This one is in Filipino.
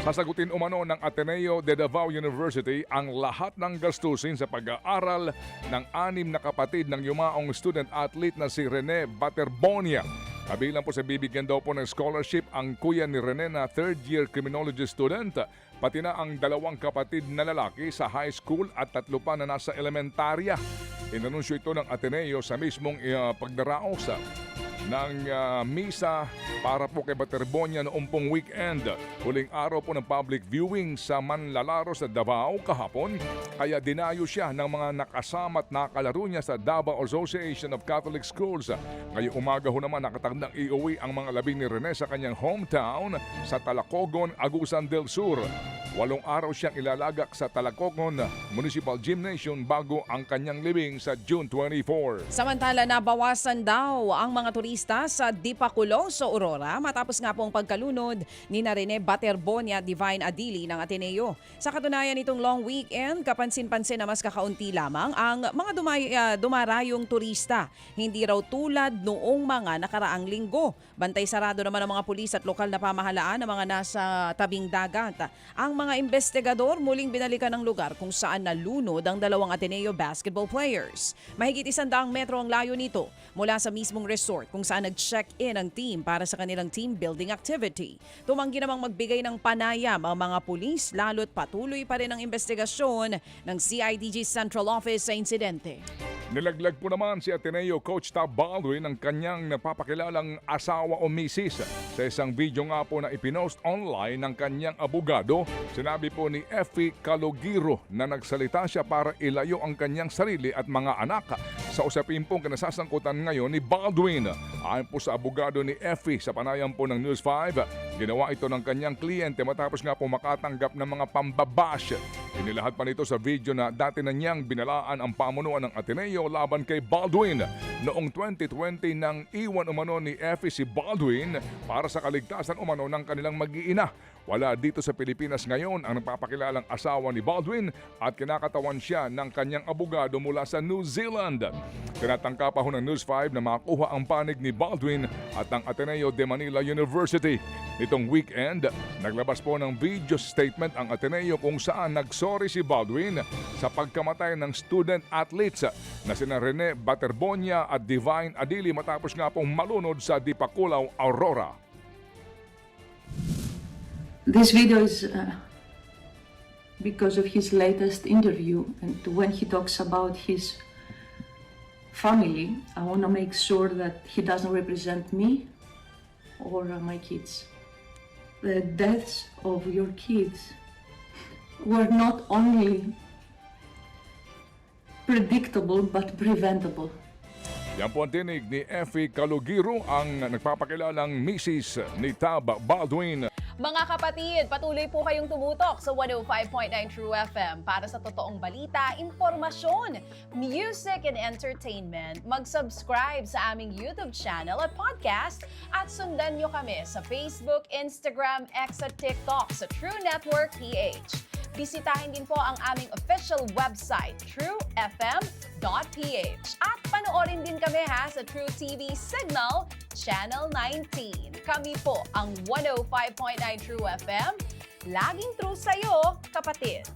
Sasagutin umano ng Ateneo de Davao University ang lahat ng gastusin sa pag-aaral ng 6 na kapatid ng yumaong student athlete na si Rene Baterbonia. Kabilang po sa bibigyan daw po ng scholarship ang kuya ni Rene na third-year criminology student, pati na ang 2 kapatid na lalaki sa high school at 3 pa na nasa elementarya. Inanunsyo ito ng Ateneo sa mismong pagdaraos ng misa para po kay Baterbonia noong pong weekend. Huling araw po ng public viewing sa Manlalaro sa Davao kahapon, kaya dinayo siya ng mga nakasama at nakalaro niya sa Davao Association of Catholic Schools. Ngayong umaga ho naman nakatandang iuwi ang mga labing ni Rene sa kanyang hometown sa Talacogon, Agusan del Sur. 8 araw siyang ilalagak sa Talacogon Municipal Gymnasium bago ang kanyang libing sa June 24. Samantala, nabawasan daw ang mga turista sa Dipaculo sa Aurora matapos nga pong pagkalunod ni Rene Baterbonia Divine Adili ng Ateneo. Sa katunayan nitong long weekend, kapansin-pansin na mas kakaunti lamang ang mga dumarayong turista. Hindi raw tulad noong mga nakaraang linggo. Bantay sarado naman ang mga pulis at lokal na pamahalaan ng mga nasa tabing dagat. Ang mga investigador muling binalikan ng lugar kung saan nalunod ang 2 Ateneo basketball players. Mahigit 100 metro ang layo nito mula sa mismong resort kung saan nag-check-in ang team para sa kanilang team building activity. Tumanggi namang magbigay ng panayam ang mga pulis lalo't patuloy pa rin ang investigasyon ng CIDG Central Office sa insidente. Nilaglag po naman si Ateneo coach Tab Baldwin ang kanyang napapakilalang asawa o misis. Sa isang video nga po na ipinost online ng kanyang abogado, sinabi po ni Effie Calogiro na nagsalita siya para ilayo ang kanyang sarili at mga anak sa usapin pong kinasasangkutan ngayon ni Baldwin. Ayon po sa abogado ni Effie sa panayam po ng News 5, ginawa ito ng kanyang kliyente matapos nga po makatanggap ng mga pambabash. Inilahat pa nito sa video na dati na niyang binalaan ang pamunuan ng Ateneo laban kay Baldwin. Noong 2020 nang iwan umano ni Effie si Baldwin para sa kaligtasan umano ng kanilang mag-iina. Wala dito sa Pilipinas ngayon ang napapakilalang asawa ni Baldwin at kinakatawan siya ng kanyang abogado mula sa New Zealand. Tinatangka pa ho ng News 5 na makuha ang panig ni Baldwin at ng Ateneo de Manila University. Nitong weekend, naglabas po ng video statement ang Ateneo kung saan nagsorry si Baldwin sa pagkamatay ng student athletes na sina Rene Baterbonia at Divine Adili matapos nga pong malunod sa Dipaculao, Aurora. This video is because of his latest interview, and when he talks about his family, I want to make sure that he doesn't represent me or my kids. The deaths of your kids were not only predictable but preventable. Yan po ang tinig ni Effie Calogiro, ang nagpapakilalang misis ni Tab Baldwin. Mga kapatid, patuloy po kayong tumutok sa 105.9 True FM para sa totoong balita, impormasyon, music and entertainment. Mag-subscribe sa aming YouTube channel at podcast at sundan nyo kami sa Facebook, Instagram, X at TikTok sa True Network PH. Bisitahin din po ang aming official website, truefm.ph. At panoorin din kami sa True TV Signal, Channel 19. Kami po ang 105.9 True FM. Laging true sa'yo, kapatid.